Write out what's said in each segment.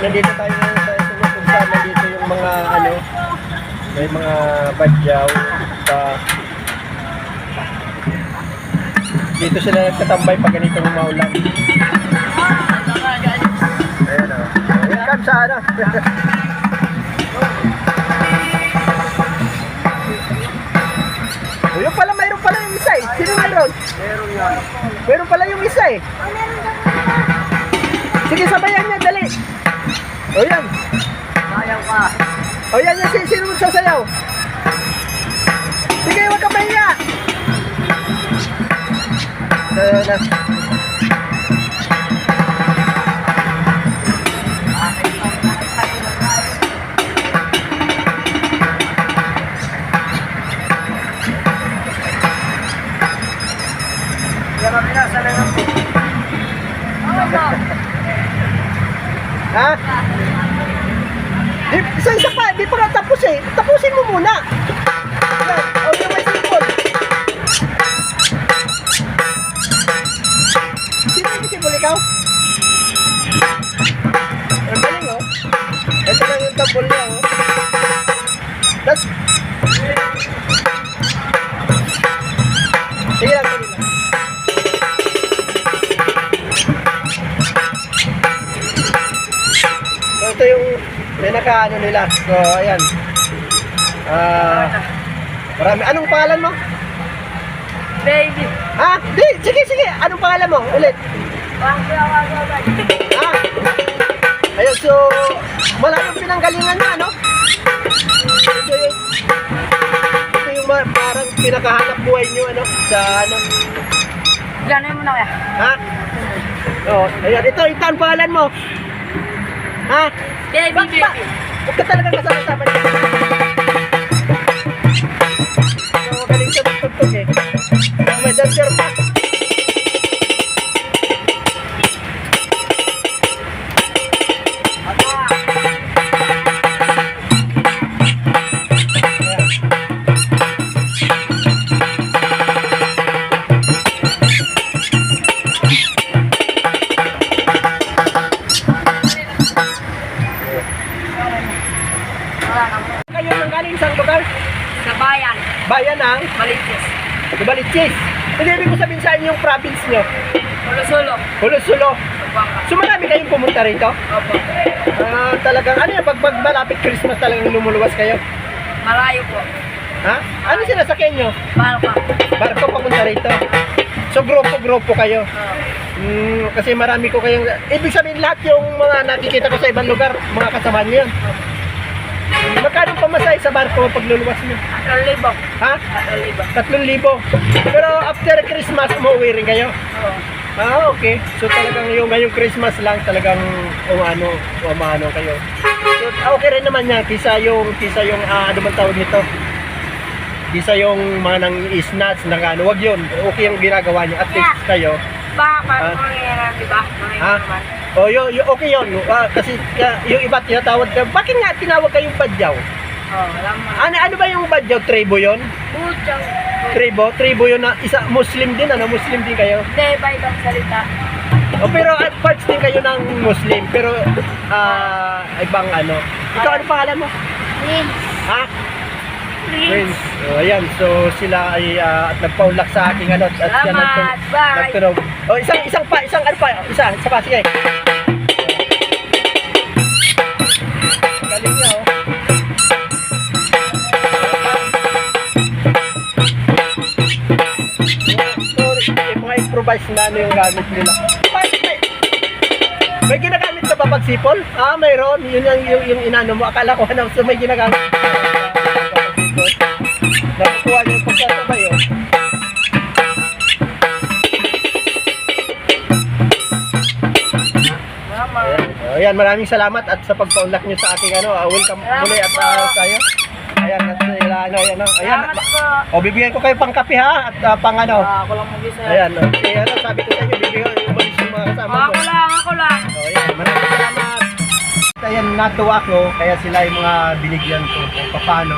nandito tayo ngayon sa Isulo kung saan nandito yung mga ano, may mga badyaw sa dito sila nagtatambay pag ganitong maulan. Ayan o. Welcome sa ano. O yun pala, mayroon pala yung isa eh. Sino mayroon? Meron yan. Mayroon pala yung isa eh. Sige, sabayan niya, dali. O yan. Sayang ka. O yan yan, sino magsasayaw? Sige, huwag ka mahiya. Ha? Isa pa, di pa natapos eh. Tapusin mo muna. O yung may sipon. Sino yung sipon ikaw? Ang galing oh. Ito lang yung tapol niya oh. Tapos sige lang, sige lang. So ito yung pinaka-ano nila. So ayan. Marami. Anong pangalan mo? Baby. Ha? Di, sige. Anong pangalan mo? Ulit. Ha? Ayun, so malayong pinanggalingan na, no? Ito yung parang pinakahanap buhay nyo, ano? Sa ano? Gano'n mo na kaya? Ha? Oh, ayan, ito ang pangalan mo. Ha? Baby. Huwag ka talaga kasama-sama niya. So, magaling siya magtugtog eh. Oh, may dancer pa. Kayo nang galing sa lugar? Sa bayan. Bayan ng Maliches. Baliches. Hindi ibig ko sabihin sa inyo yung province nyo. Ulo-sulo. Hulo-sulo. Bangka. So marami kayong pumunta rito? Opo. Talagang ano yan, pag malapit Christmas talagang lumuluwas kayo? Malayo po. Ha? Ano sinasakyan nyo? Bangka. Barko papunta rito. So grupo-grupo kayo. Kasi marami ko kayong... Ibig sabihin lahat yung mga nakikita ko sa ibang lugar, mga kasama nyo yun. Magkano pamasahe sa barko pag luluwas nyo? 3,000. Ha? 3,000. Pero after Christmas, umuwi rin kayo? Oo. Okay. So talagang yung ngayong Christmas lang talagang umano kayo. So okay rin naman yan kisa yung ano man tawag nito. Kisa yung mga nang isnats nang ano, wag yun. Okay yung ginagawa niyo at least kayo. Baka mangyayari, di ba? Ha? Oh, okay yun. Kasi yung iba tinatawag ka. Bakit nga tinawag kayong badyaw? Oo, alam mo. Ano ba yung badyaw? Tribo yun? Puchang. Tribo yun na isa Muslim din, ano? Muslim din kayo? Hindi, iba ibang salita. Oh, pero at parts din kayo ng Muslim, pero ibang ano. Ikaw ano pangalan mo? Prince. Ha? Prince. Oh, ayan. So sila ay at nagpaulak sa aking ano at Salamat. Bye. nagtunog. Oh, isang ano pa? Isa pa sige. Galing niya oh. So, yung mga improvise na ano yung gamit nila. May ginagamit ka ba pag sipol? Mayroon. Yun yung inano mo. Akala ko ano, so may ginagamit. Nakukuha niyo yung pagkasabay oh. Ayan, maraming salamat at sa pagpaunlak niyo sa aking ano, welcome muli at tayo. Ayan, at sila ano, ayan. Salamat po. Bibigyan ko kayo pang kape ha at pang ano. Ako lang mag-isa. Ayan, okay, ano, sabi ko sa inyo, bibigyan ko yung mga kasama ko. Ako lang. Ayan, maraming salamat. Ayan, natuwa ko, kaya sila yung mga binigyan ko kung paano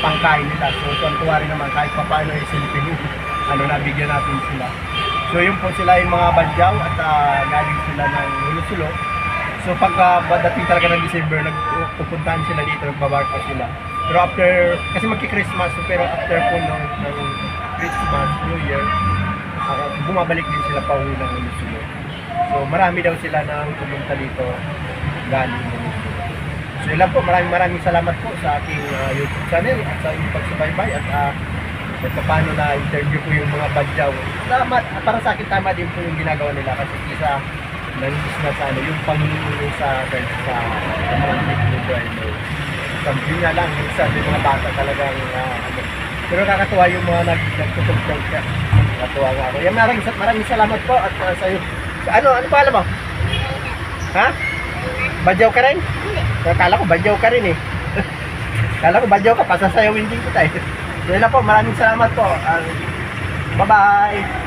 pangkain nila. So, tuwa rin naman kahit paano yung silipin yun. Ano, nabigyan natin sila. So, yun po sila yung mga badyaw at galing sila ng Hulo-Sulo. So pagka dating talaga ng December, nagpupuntahan sila dito, nagbabarko sila. Pero after, kasi magki-Christmas, so, pero after po ng Christmas, New Year, bumabalik din sila pa uwi ng Luzon. So marami daw sila nang pumunta dito galing ng Luzon. So yun lang po, maraming salamat po sa aking YouTube channel at sa inyong pagsubaybay at paano na interview ko yung mga badyaw. Tama, para sa akin tama din po yung ginagawa nila kasi isa nangis na sa ano, yung panghihingi sa mga video driver. Yun nga lang, minsan yung mga bata talagang pero nakakatuwa yung mga nagtutugtog ka. Nakakatuwa nga ako. Yan, maraming salamat po at sa iyo. Ano pa alam mo? Ha? Badyaw ka rin? Kala ko badyaw ka rin eh. Kala ko badyaw ka, pasasayawin din kita eh. Yan na po, maraming salamat po. Bye-bye!